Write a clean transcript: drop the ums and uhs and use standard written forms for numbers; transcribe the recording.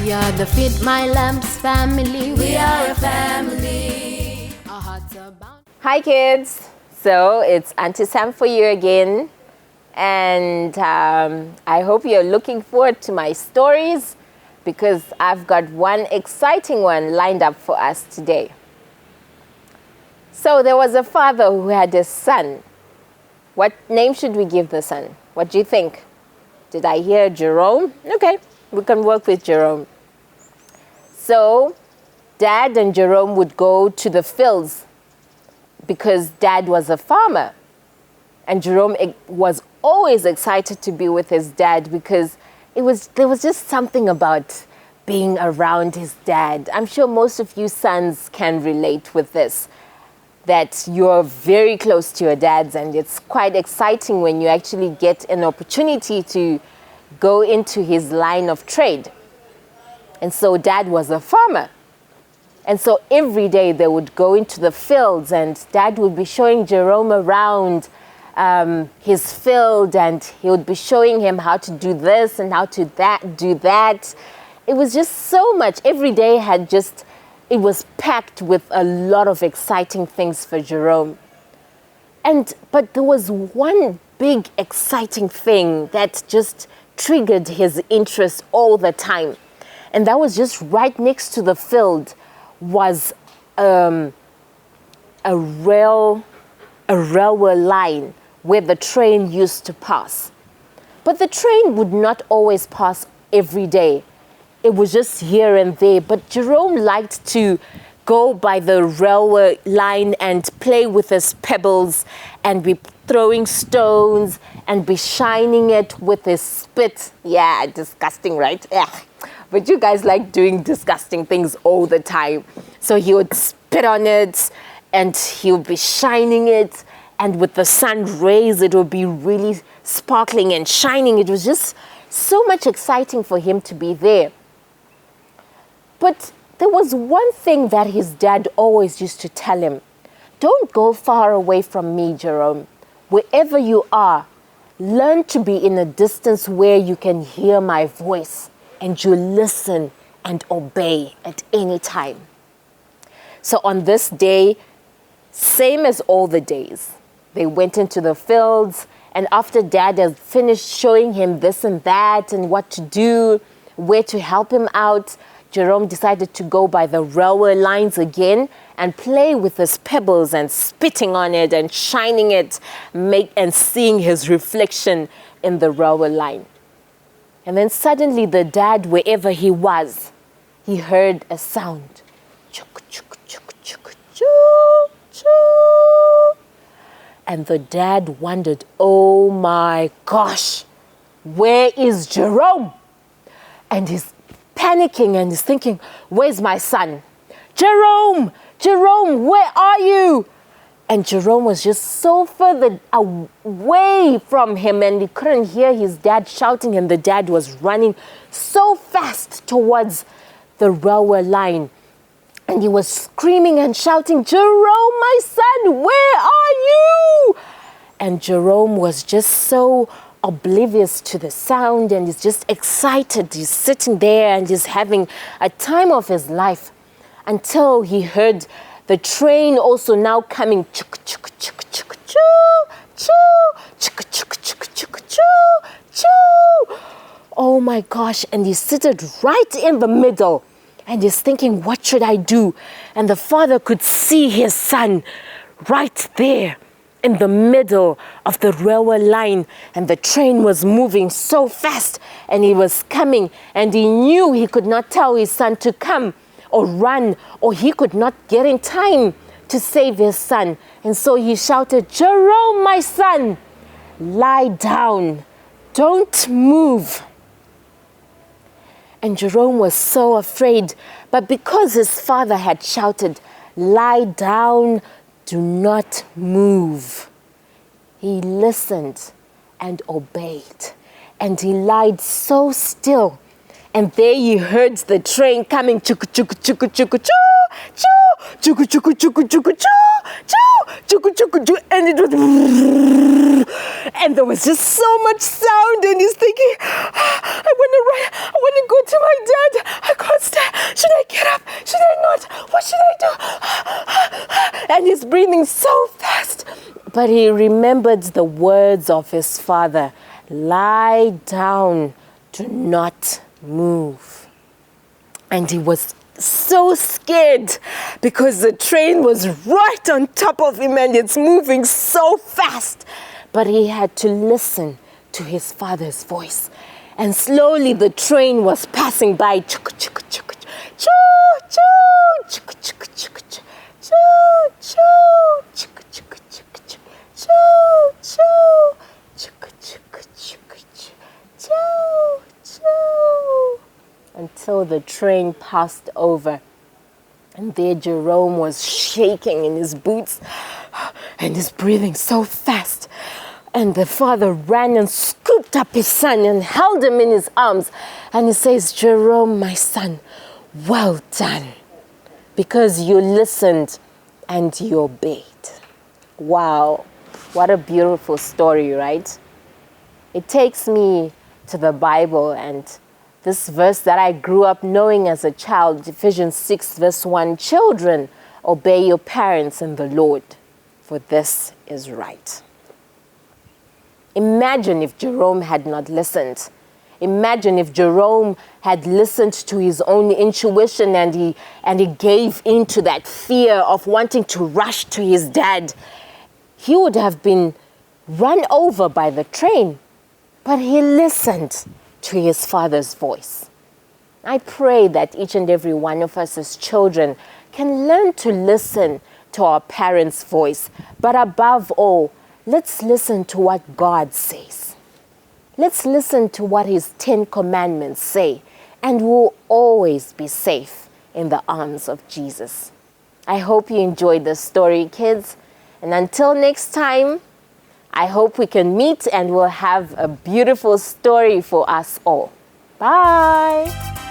We are the Fit My Lamps family. We are a family. Our hearts are bound. Hi kids, so it's Auntie Sam for you again, and I hope you're looking forward to my stories because I've got one exciting one lined up for us today. So there was a father who had a son. What name should we give the son? What do you think? Did I hear Jerome? Okay, we can work with Jerome. So Dad and Jerome would go to the fields because Dad was a farmer. And Jerome was always excited to be with his dad because there was just something about being around his dad. I'm sure most of you sons can relate with this, that you're very close to your dads, and it's quite exciting when you actually get an opportunity to go into his line of trade. And so Dad was a farmer. And so every day they would go into the fields and Dad would be showing Jerome around his field, and he would be showing him how to do this and how to do that. It was just so much. Every day it was packed with a lot of exciting things for Jerome. But there was one big exciting thing that just triggered his interest all the time. And that was just right next to the field was a railway line where the train used to pass. But the train would not always pass every day. It was just here and there. But Jerome liked to go by the railway line and play with his pebbles and be throwing stones and be shining it with his spit. Yeah, disgusting, right? Yeah. But you guys like doing disgusting things all the time. So he would spit on it and he would be shining it, and with the sun rays it would be really sparkling and shining. It was just so much exciting for him to be there. But there was one thing that his dad always used to tell him: don't go far away from me, Jerome. Wherever you are, learn to be in a distance where you can hear my voice and you listen and obey at any time. So on this day, same as all the days, they went into the fields, and after Dad had finished showing him this and that and what to do, where to help him out, Jerome decided to go by the railway lines again and play with his pebbles and spitting on it and shining it, and seeing his reflection in the railway line. And then suddenly the dad, wherever he was, he heard a sound. Chuk, chuk, chuk, chuk, choo, choo. And the dad wondered, oh my gosh, where is Jerome? And he's panicking and he's thinking, where's my son? Jerome, Jerome, where are you? And Jerome was just so further away from him, and he couldn't hear his dad shouting, and the dad was running so fast towards the railway line. And he was screaming and shouting, Jerome, my son, where are you? And Jerome was just so oblivious to the sound, and he's just excited. He's sitting there and he's having a time of his life until he heard the train also now coming. Chuk, chuk, chuk, chuk, choo, choo, chuk, chuk, chuk, chuk, choo, choo. Oh my gosh, and he's seated right in the middle. And he's thinking, what should I do? And the father could see his son right there in the middle of the railway line. And the train was moving so fast, and he was coming. And he knew he could not tell his son to come or run, or he could not get in time to save his son. And so he shouted, Jerome, my son, lie down. Don't move. And Jerome was so afraid, but because his father had shouted, lie down, do not move, he listened and obeyed. And he lied so still. And there he heard the train coming, chuku chuku chuku chuku choo, choo, chuku chuku chuku chuku choo, choo, chuku chuku choo, and it was, And there was just so much sound, and he's thinking, I want to run, I want to go to my dad. I can't stay. Should I get up? Should I not? What should I do? And he's breathing so fast. But he remembered the words of his father, lie down, do not move. And he was so scared because the train was right on top of him and it's moving so fast. But he had to listen to his father's voice. And slowly the train was passing by. Choo, choo, choo, choo, choo, choo, choo, choo, choo, choo, choo, until the train passed over. And there Jerome was shaking in his boots and he's breathing so fast. And the father ran and scooped up his son and held him in his arms. And he says, Jerome, my son, well done, because you listened and you obeyed. Wow, what a beautiful story, right? It takes me to the Bible and this verse that I grew up knowing as a child, Ephesians 6 verse 1, children, obey your parents in the Lord, for this is right. Imagine if Jerome had not listened. Imagine if Jerome had listened to his own intuition and he gave in to that fear of wanting to rush to his dad. He would have been run over by the train, but he listened to his father's voice. I pray that each and every one of us as children can learn to listen to our parents' voice, but above all, let's listen to what God says. Let's listen to what his 10 commandments say, and we'll always be safe in the arms of Jesus. I hope you enjoyed this story, kids. And until next time, I hope we can meet and we'll have a beautiful story for us all. Bye.